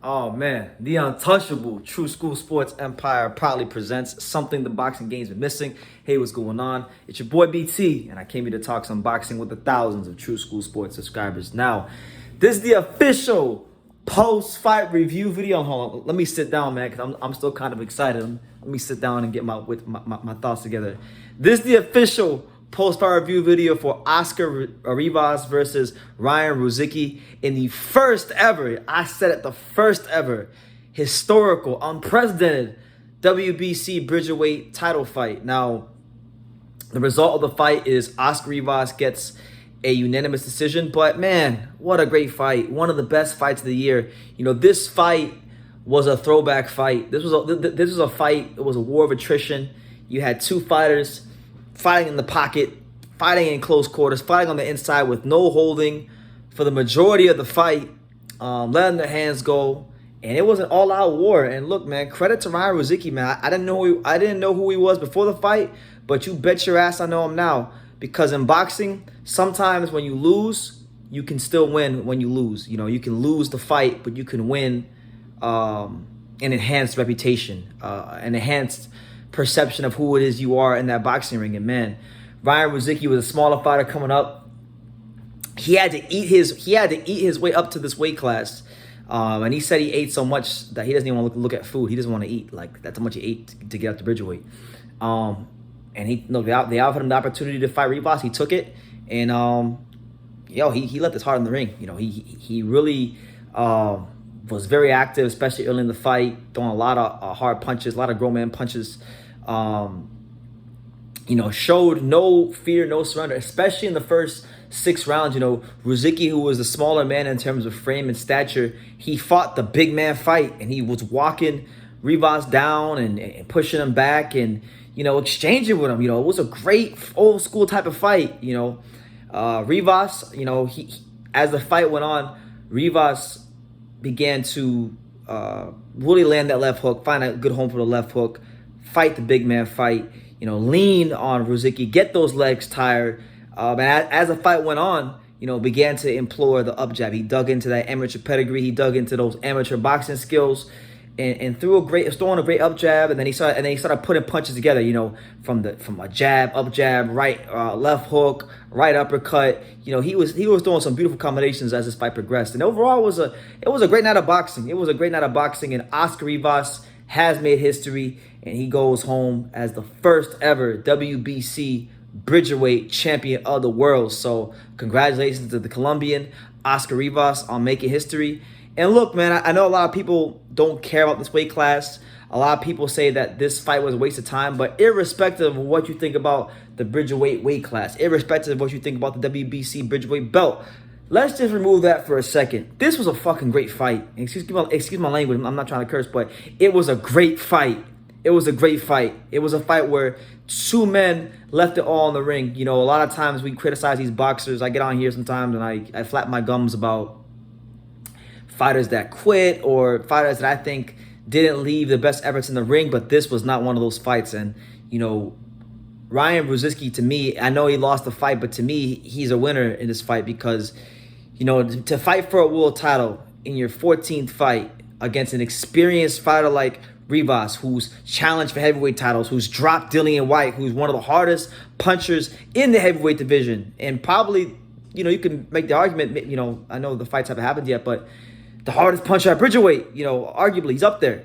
Oh man, the untouchable True School Sports Empire proudly presents something the boxing game's been missing. Hey, what's going on? It's your boy BT, and I came here to talk some boxing with the thousands of True School Sports subscribers. Now, this is the official post-fight review video. Hold on, let me sit down, man, because I'm still kind of excited. Let me sit down and get my thoughts together. This is the official post-fight review video for Oscar Rivas versus Ryan Rozicki in the first ever, I said it, the first ever historical, unprecedented WBC Bridgerweight title fight. Now, the result of the fight is Oscar Rivas gets a unanimous decision, but man, what a great fight. One of the best fights of the year. You know, this fight was a throwback fight. This was a fight, it was a war of attrition. You had two fighters fighting in the pocket, fighting in close quarters, fighting on the inside with no holding for the majority of the fight, letting their hands go, and it was an all-out war. And look, man, credit to Ryan Rozicki, man. I didn't know who he was before the fight, but you bet your ass I know him now, because in boxing, sometimes when you lose, you can still win when you lose. You know, you can lose the fight, but you can win an enhanced reputation, an enhanced perception of who it is you are in that boxing ring. And man, Ryan Rozicki was a smaller fighter coming up. He had to eat his way up to this weight class, and he said he ate so much that he doesn't even want to look at food. He doesn't want to eat. Like, that's how much he ate to get up to Bridgerweight. And they offered him the opportunity to fight Rivas. He took it, and he left his heart in the ring. You know, he really was very active, especially early in the fight, throwing a lot of hard punches, a lot of grown man punches. Showed no fear, no surrender, especially in the first 6 rounds. You know, Rozicki, who was the smaller man in terms of frame and stature, he fought the big man fight, and he was walking Rivas down and pushing him back and, you know, exchanging with him. You know, it was a great old school type of fight. You know, Rivas, you know, he as the fight went on, Rivas began to really land that left hook, find a good home for the left hook, fight the big man fight, you know, lean on Rozicki, get those legs tired. And as the fight went on, you know, began to implore the up jab. He dug into that amateur pedigree. He dug into those amateur boxing skills, and throwing a great up jab. And then he started putting punches together. You know, from a jab, up jab, right, left hook, right uppercut. You know, he was throwing some beautiful combinations as this fight progressed. And overall, it was a great night of boxing. It was a great night of boxing, and Oscar Rivas has made history, and he goes home as the first ever WBC Bridgerweight champion of the world. So congratulations to the Colombian Oscar Rivas on making history. And look, man, I know a lot of people don't care about this weight class. A lot of people say that this fight was a waste of time, but irrespective of what you think about the Bridgerweight weight class, irrespective of what you think about the WBC Bridgerweight belt, let's just remove that for a second. This was a fucking great fight. Excuse my language. I'm not trying to curse, but it was a great fight. It was a great fight. It was a fight where two men left it all in the ring. You know, a lot of times we criticize these boxers. I get on here sometimes and I flap my gums about fighters that quit or fighters that I think didn't leave the best efforts in the ring, but this was not one of those fights. And, you know, Ryan Rozicki, to me, I know he lost the fight, but to me, he's a winner in this fight because, you know, to fight for a world title in your 14th fight against an experienced fighter like Rivas, who's challenged for heavyweight titles, who's dropped Dillian White, who's one of the hardest punchers in the heavyweight division, and probably, you know, you can make the argument, you know, I know the fights haven't happened yet, but the hardest puncher at Bridgerweight, you know, arguably, he's up there.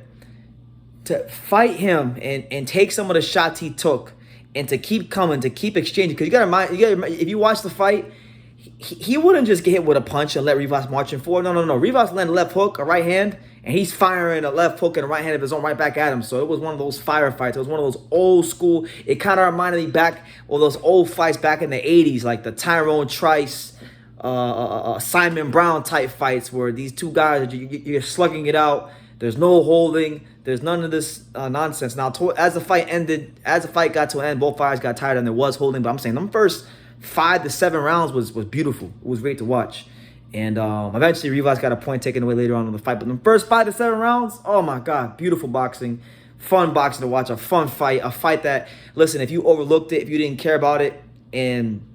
To fight him and take some of the shots he took and to keep coming, to keep exchanging, because you gotta mind, if you watch the fight, he wouldn't just get hit with a punch and let Rivas march him forward. No. Rivas landed a left hook, a right hand, and he's firing a left hook and a right hand of his own right back at him. So it was one of those fire fights. It was one of those old school. It kind of reminded me back of those old fights back in the 80s, like the Tyrone Trice, Simon Brown type fights where these two guys, you're slugging it out. There's no holding. There's none of this nonsense. Now, as the fight got to an end, both fighters got tired and there was holding. But I'm saying them first 5 to 7 rounds was beautiful. It was great to watch. And eventually Rivas got a point taken away later on in the fight. But the first 5 to 7 rounds, oh my God, beautiful boxing. Fun boxing to watch, a fun fight. A fight that, listen, if you overlooked it, if you didn't care about it, and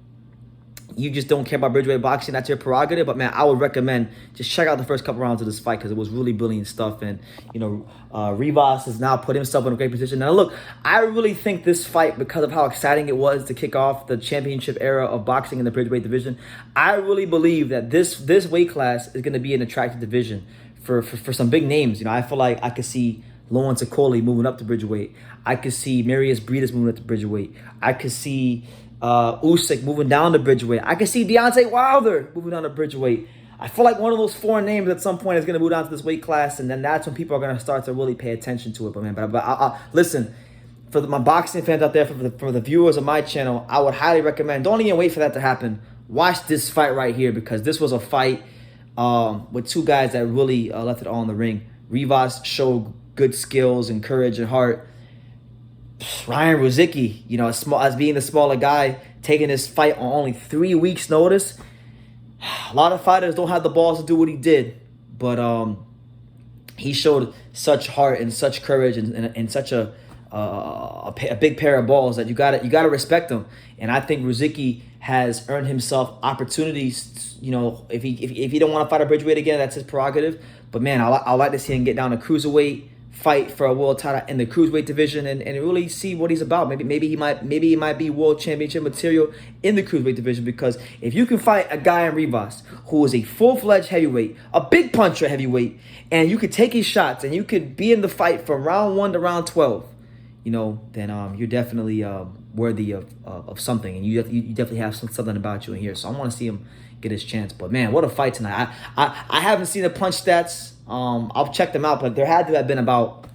you just don't care about Bridgerweight boxing, that's your prerogative. But man, I would recommend just check out the first couple rounds of this fight because it was really brilliant stuff. And Rivas has now put himself in a great position. Now look, I really think this fight, because of how exciting it was to kick off the championship era of boxing in the Bridgerweight division, I really believe that this weight class is going to be an attractive division for some big names. I feel like I could see Lawrence Okoli moving up to Bridgerweight. I could see Marius Briedis moving up to Bridgerweight. I could see Usyk moving down to Bridgerweight. I can see Deontay Wilder moving down to Bridgerweight. I feel like one of those foreign names at some point is going to move down to this weight class, and then that's when people are going to start to really pay attention to it. But man, listen, for my boxing fans out there, for the viewers of my channel, I would highly recommend, don't even wait for that to happen. Watch this fight right here, because this was a fight with two guys that really left it all in the ring. Rivas showed good skills and courage and heart. Ryan Rozicki, as being the smaller guy, taking this fight on only 3 weeks' notice. A lot of fighters don't have the balls to do what he did, but he showed such heart and such courage and such a big pair of balls that you gotta respect him. And I think Rozicki has earned himself opportunities. If he don't want to fight a Bridgerweight again, that's his prerogative. But man, I like to see him get down to cruiserweight, fight for a world title in the cruiserweight division, and really see what he's about. Maybe he might be world championship material in the cruiserweight division, because if you can fight a guy in Rivas who is a full-fledged heavyweight, a big puncher heavyweight, and you could take his shots and you could be in the fight from round 1 to round 12, then you're definitely worthy of something, and you definitely have something about you in here. So I want to see him get his chance. But man, what a fight tonight. I haven't seen the punch stats. I'll check them out, but there had to have been about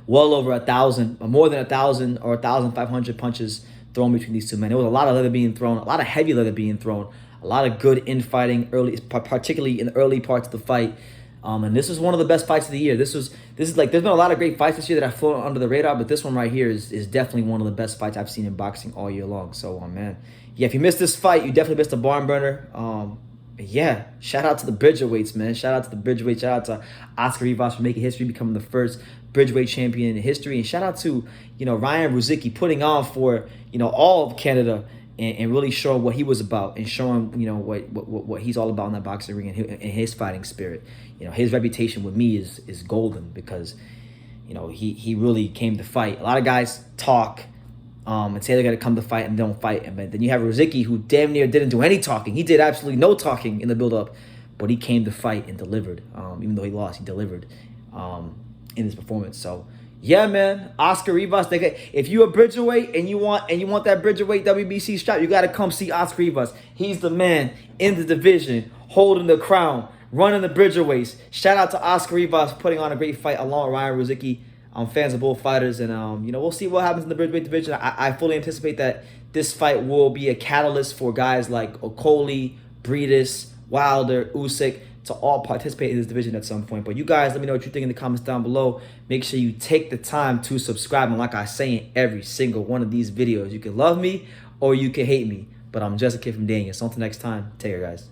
well over 1,000, or more than 1,000 or 1,500 punches thrown between these two men. There was a lot of leather being thrown, a lot of heavy leather being thrown, a lot of good infighting early, particularly in the early parts of the fight. And this was one of the best fights of the year. This is like, there's been a lot of great fights this year that have flown under the radar, but this one right here is definitely one of the best fights I've seen in boxing all year long. So, man, yeah, if you missed this fight, you definitely missed a barn burner. Yeah, shout out to the Bridgerweights, man. Shout out to the Bridgerweight. Shout out to Oscar Rivas for making history, becoming the first Bridgerweight champion in history. And shout out to, Ryan Rozicki putting on for, all of Canada and really showing what he was about, and showing, what he's all about in that boxing ring and his fighting spirit. His reputation with me is golden, because, he really came to fight. A lot of guys talk and say they're going to come to fight and don't fight. But then you have Rozicki, who damn near didn't do any talking. He did absolutely no talking in the build-up, but he came to fight and delivered. Even though he lost, he delivered in his performance. So, yeah, man, Oscar Rivas. If you're a Bridgerweight and you want that Bridgerweight WBC strap, you got to come see Oscar Rivas. He's the man in the division, holding the crown, running the Bridgerweights. Shout out to Oscar Rivas putting on a great fight along with Ryan Rozicki. I'm fans of both fighters, and we'll see what happens in the Bridgerweight division. I fully anticipate that this fight will be a catalyst for guys like Okoli, Briedis, Wilder, Usyk to all participate in this division at some point. But you guys, let me know what you think in the comments down below. Make sure you take the time to subscribe, and like I say in every single one of these videos, you can love me or you can hate me, but I'm just a kid from Daniel. So until next time, take care, guys.